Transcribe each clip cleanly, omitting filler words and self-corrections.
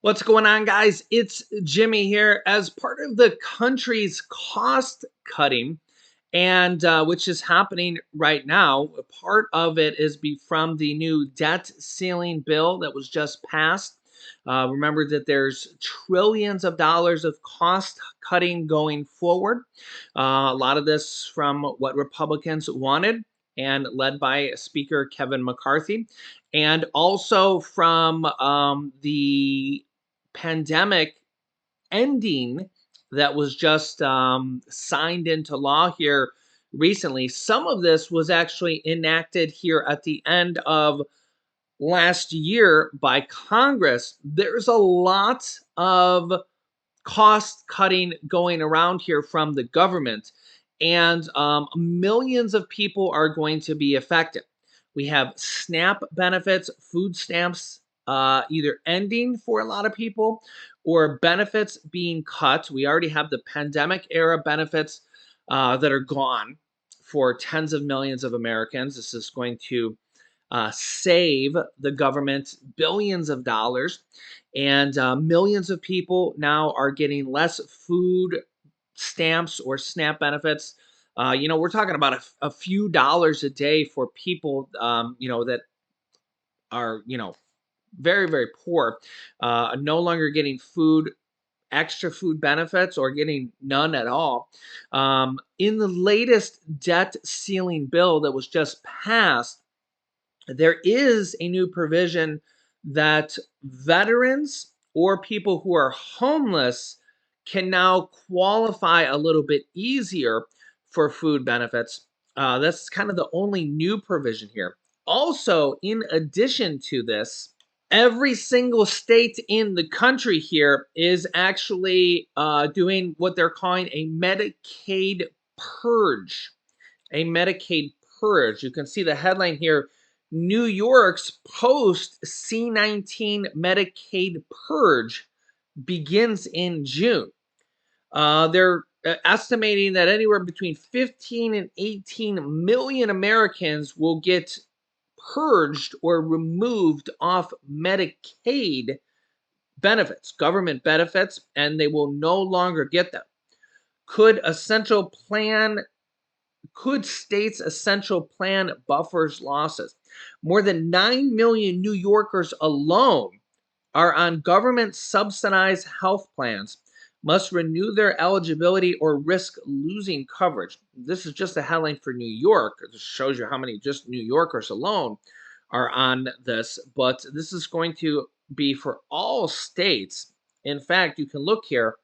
What's going on, guys? It's Jimmy here. As part of the country's cost cutting, and which is happening right now, a part of it is from the new debt ceiling bill that was just passed. Remember that there's trillions of dollars of cost cutting going forward. A lot of this from what Republicans wanted and led by Speaker Kevin McCarthy, and also from the pandemic ending that was just signed into law here recently. Some of this was actually enacted here at the end of last year by Congress. There's a lot of cost cutting going around here from the government, and millions of people are going to be affected. We have SNAP benefits, food stamps either ending for a lot of people or benefits being cut. We already have the pandemic era benefits that are gone for tens of millions of Americans. This is going to save the government billions of dollars, and millions of people now are getting less food stamps or SNAP benefits. We're talking about a few dollars a day for people, that are, very, very poor, no longer getting food, extra food benefits, or getting none at all. In the latest debt ceiling bill that was just passed, there is a new provision that veterans or people who are homeless can now qualify a little bit easier for food benefits. That's kind of the only new provision here. Also, in addition to this, every single state in the country here is actually doing what they're calling a Medicaid purge. A Medicaid purge. You can see the headline here: New York's post C-19 Medicaid purge begins in June. They're estimating that anywhere between 15 and 18 million Americans will get purged or removed off Medicaid benefits, government benefits, and they will no longer get them. Could essential plan could states' essential plan buffers losses? More than 9 million New Yorkers alone are on government subsidized health plans, must renew their eligibility or risk losing coverage. This is just a headline for New York. It just shows you how many just New Yorkers alone are on this, but this is going to be for all states. In fact, you can look here.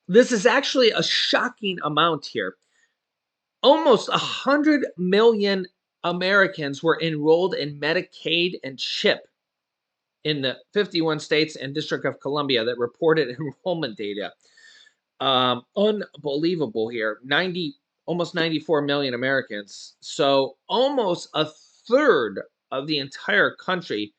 This is actually a shocking amount here. Almost 100 million Americans were enrolled in Medicaid and CHIP in the 51 states and District of Columbia that reported enrollment data. Unbelievable here. Almost 94 million Americans. So almost a third of the entire country.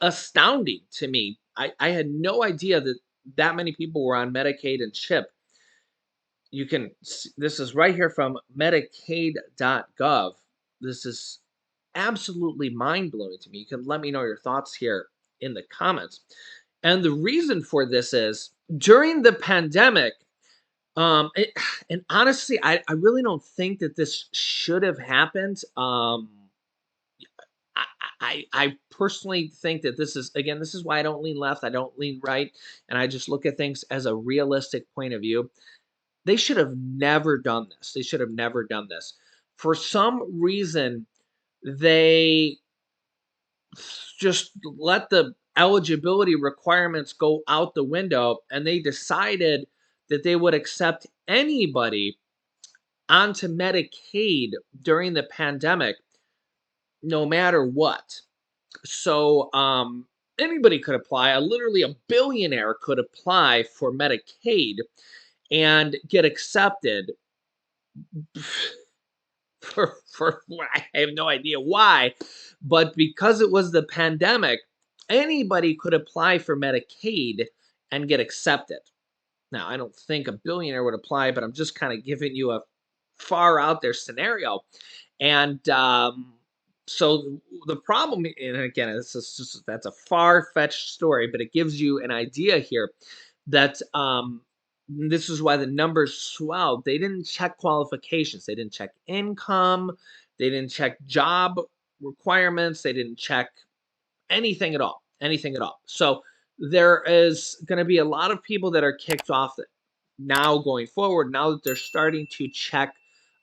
Astounding to me. I had no idea that many people were on Medicaid and CHIP. This is right here from medicaid.gov. This is absolutely mind-blowing to me. You can let me know your thoughts here in the comments. And the reason for this is during the pandemic, and honestly, I really don't think that this should have happened. I personally think that this is why I don't lean left, I don't lean right, and I just look at things as a realistic point of view. They should have never done this. They should have never done this. For some reason, they just let the eligibility requirements go out the window, and they decided that they would accept anybody onto Medicaid during the pandemic, no matter what. So, anybody could apply. Literally, a billionaire could apply for Medicaid and get accepted for I have no idea why, but because it was the pandemic, anybody could apply for Medicaid and get accepted. Now, I don't think a billionaire would apply, but I'm just kind of giving you a far out there scenario. And So the problem, and again, this is just, that's a far-fetched story, but it gives you an idea here that this is why the numbers swelled. They didn't check qualifications, they didn't check income, they didn't check job requirements, they didn't check anything at all, anything at all. So there is going to be a lot of people that are kicked off now going forward, now that they're starting to check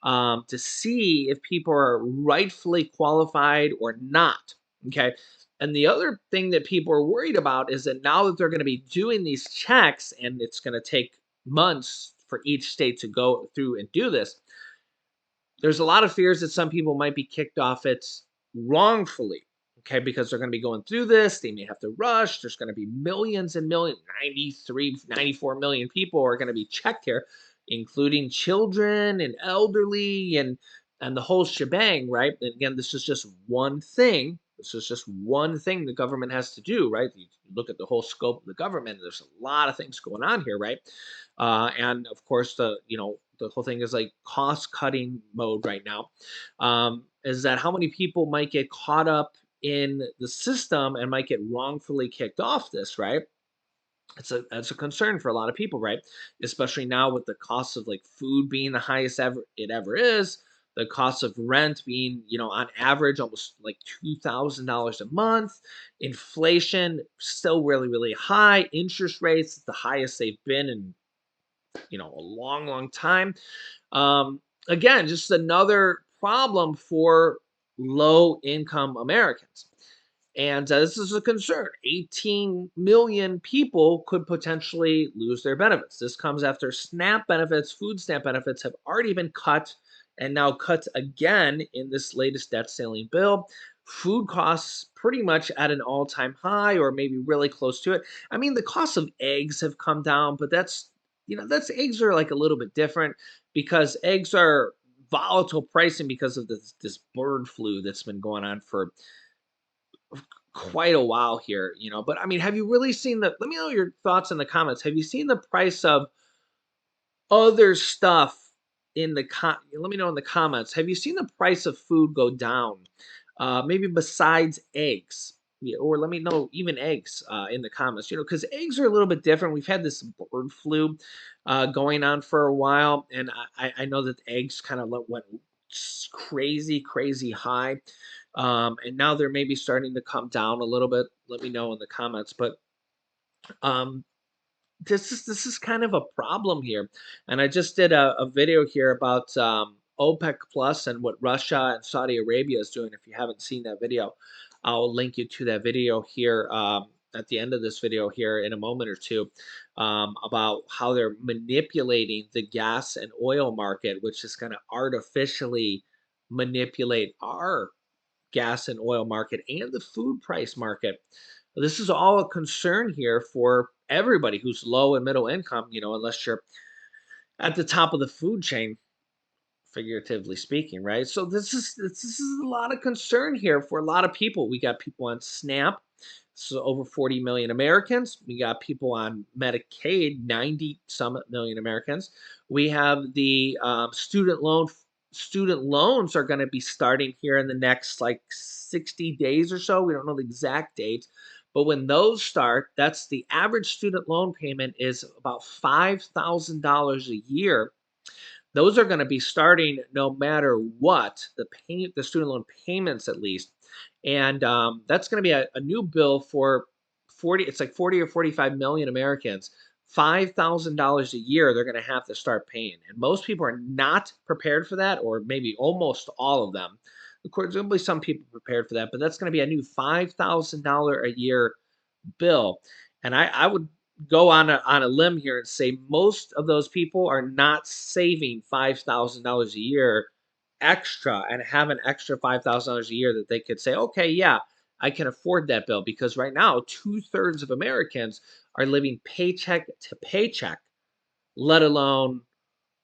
to see if people are rightfully qualified or not. Okay. And the other thing that people are worried about is that now that they're going to be doing these checks, and it's going to take months for each state to go through and do this, there's a lot of fears that some people might be kicked off it wrongfully. Okay, because they're going to be going through this, they may have to rush. There's going to be millions and millions, 93, 94 million people are going to be checked here, including children and elderly and the whole shebang, right? And again, this is just one thing. This is just one thing the government has to do, right? You look at the whole scope of the government. There's a lot of things going on here, right? And of course, the whole thing is like cost cutting mode right now. Is that how many people might get caught up in the system and might get wrongfully kicked off this, right? That's a concern for a lot of people, right? Especially now with the cost of like food being the highest ever it ever is, the cost of rent being, on average almost like $2,000 a month, inflation still really, really high, interest rates the highest they've been in, a long, long time. Again, just another problem for low income Americans. And this is a concern. 18 million people could potentially lose their benefits. This comes after SNAP benefits, food stamp benefits have already been cut and now cut again in this latest debt ceiling bill. Food costs pretty much at an all time high or maybe really close to it. I mean, the cost of eggs have come down, but that's eggs are like a little bit different because eggs are volatile pricing because of this bird flu that's been going on for quite a while here, but I mean, have you really seen let me know your thoughts in the comments. Have you seen the price of other stuff let me know in the comments. Have you seen the price of food go down? Maybe besides eggs. Yeah, or let me know even eggs in the comments, because eggs are a little bit different. We've had this bird flu going on for a while, and I know that eggs kind of went crazy, crazy high. And now they're maybe starting to come down a little bit. Let me know in the comments. But um, this is kind of a problem here. And I just did a video here about OPEC Plus and what Russia and Saudi Arabia is doing. If you haven't seen that video, I'll link you to that video here at the end of this video here in a moment or two, about how they're manipulating the gas and oil market, which is going to artificially manipulate our gas and oil market and the food price market. This is all a concern here for everybody who's low and middle income, unless you're at the top of the food chain, figuratively speaking, right? So this is a lot of concern here for a lot of people. We got people on SNAP, so over 40 million Americans. We got people on Medicaid, 90 some million Americans. We have the student loans are going to be starting here in the next like 60 days or so. We don't know the exact date, but when those start, that's the average student loan payment is about $5,000 a year. Those are going to be starting no matter what, the student loan payments at least. And that's going to be a new bill for 40, it's like 40 or 45 million Americans. $5,000 a year they're going to have to start paying. And most people are not prepared for that, or maybe almost all of them. Of course, there'll be some people prepared for that, but that's going to be a new $5,000 a year bill. And I would go on a limb here and say most of those people are not saving $5,000 a year extra and have an extra $5,000 a year that they could say, okay, yeah, I can afford that bill. Because right now, 2/3 of Americans are living paycheck to paycheck, let alone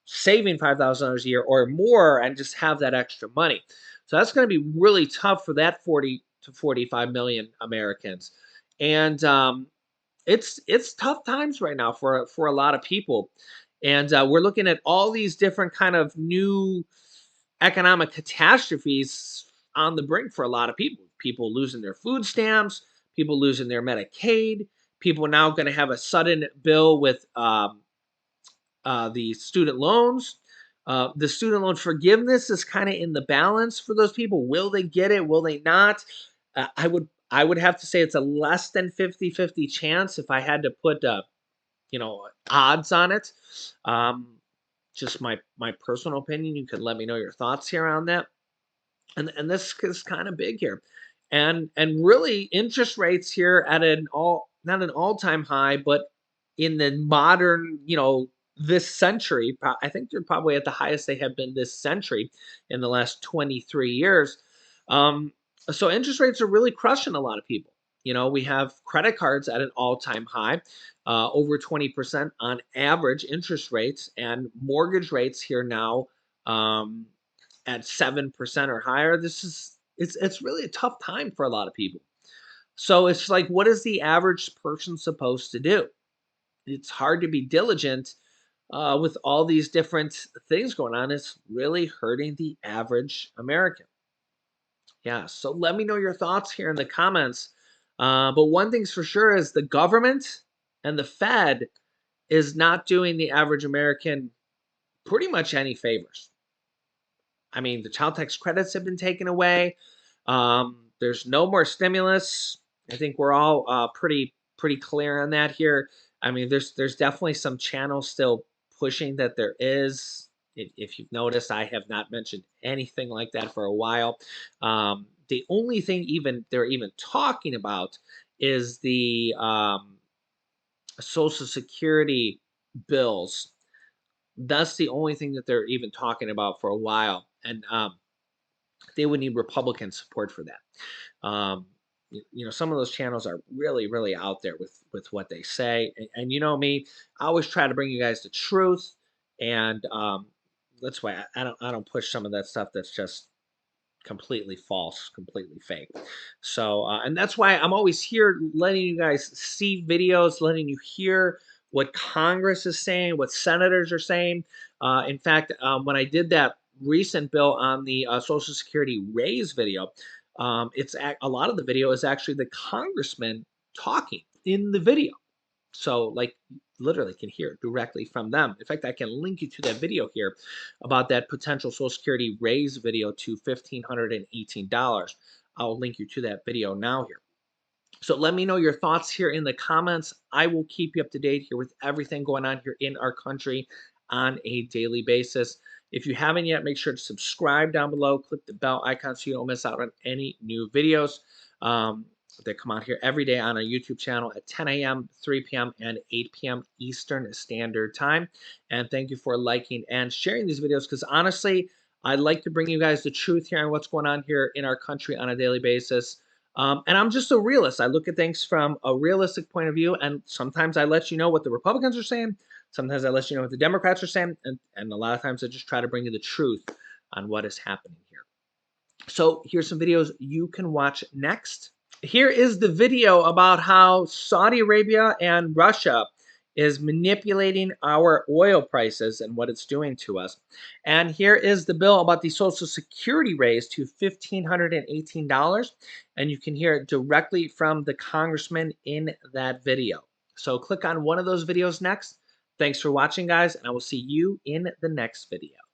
saving $5,000 a year or more and just have that extra money. So that's going to be really tough for that 40 to 45 million Americans. And it's tough times right now for a lot of people, and we're looking at all these different kind of new economic catastrophes on the brink for a lot of people. People losing their food stamps, people losing their Medicaid, people now going to have a sudden bill with the student loans. The student loan forgiveness is kind of in the balance for those people. Will they get it? Will they not? I would have to say it's a less than 50-50 chance if I had to put odds on it. Um, just my personal opinion. You can let me know your thoughts here on that. And this is kind of big here, and really interest rates here at an all not an all-time high, but in the modern, this century, I think they're probably at the highest they have been this century in the last 23 years. Um, so interest rates are really crushing a lot of people. We have credit cards at an all-time high, over 20% on average interest rates, and mortgage rates here now. At 7% or higher. It's really a tough time for a lot of people. So it's like, what is the average person supposed to do? It's hard to be diligent with all these different things going on. It's really hurting the average American. Yeah. So let me know your thoughts here in the comments. But one thing's for sure is the government and the Fed is not doing the average American pretty much any favors. I mean, the child tax credits have been taken away. There's no more stimulus. I think we're all pretty clear on that here. I mean, there's definitely some channels still pushing that there is. If you've noticed, I have not mentioned anything like that for a while. The only thing they're even talking about is the Social Security bills. That's the only thing that they're even talking about for a while, and they would need Republican support for that. Some of those channels are really, really out there with what they say, and you know me, I always try to bring you guys the truth, and that's why I don't push some of that stuff that's just completely false, completely fake. So, and that's why I'm always here letting you guys see videos, letting you hear what Congress is saying, what senators are saying. In fact, when I did that recent bill on the Social Security raise video, a lot of the video is actually the congressman talking in the video. So, like, literally can hear it directly from them. In fact, I can link you to that video here about that potential Social Security raise video to $1,518. I'll link you to that video now here. So let me know your thoughts here in the comments. I will keep you up to date here with everything going on here in our country on a daily basis. If you haven't yet, make sure to subscribe down below. Click the bell icon so you don't miss out on any new videos that come out here every day on our YouTube channel at 10 a.m., 3 p.m., and 8 p.m. Eastern Standard Time. And thank you for liking and sharing these videos because honestly, I like to bring you guys the truth here on what's going on here in our country on a daily basis. And I'm just a realist. I look at things from a realistic point of view, and sometimes I let you know what the Republicans are saying. Sometimes I let you know what the Democrats are saying, and a lot of times I just try to bring you the truth on what is happening here. So here's some videos you can watch next. Here is the video about how Saudi Arabia and Russia is manipulating our oil prices and what it's doing to us. And here is the bill about the Social Security raise to $1,518. And you can hear it directly from the congressman in that video. So click on one of those videos next. Thanks for watching, guys, and I will see you in the next video.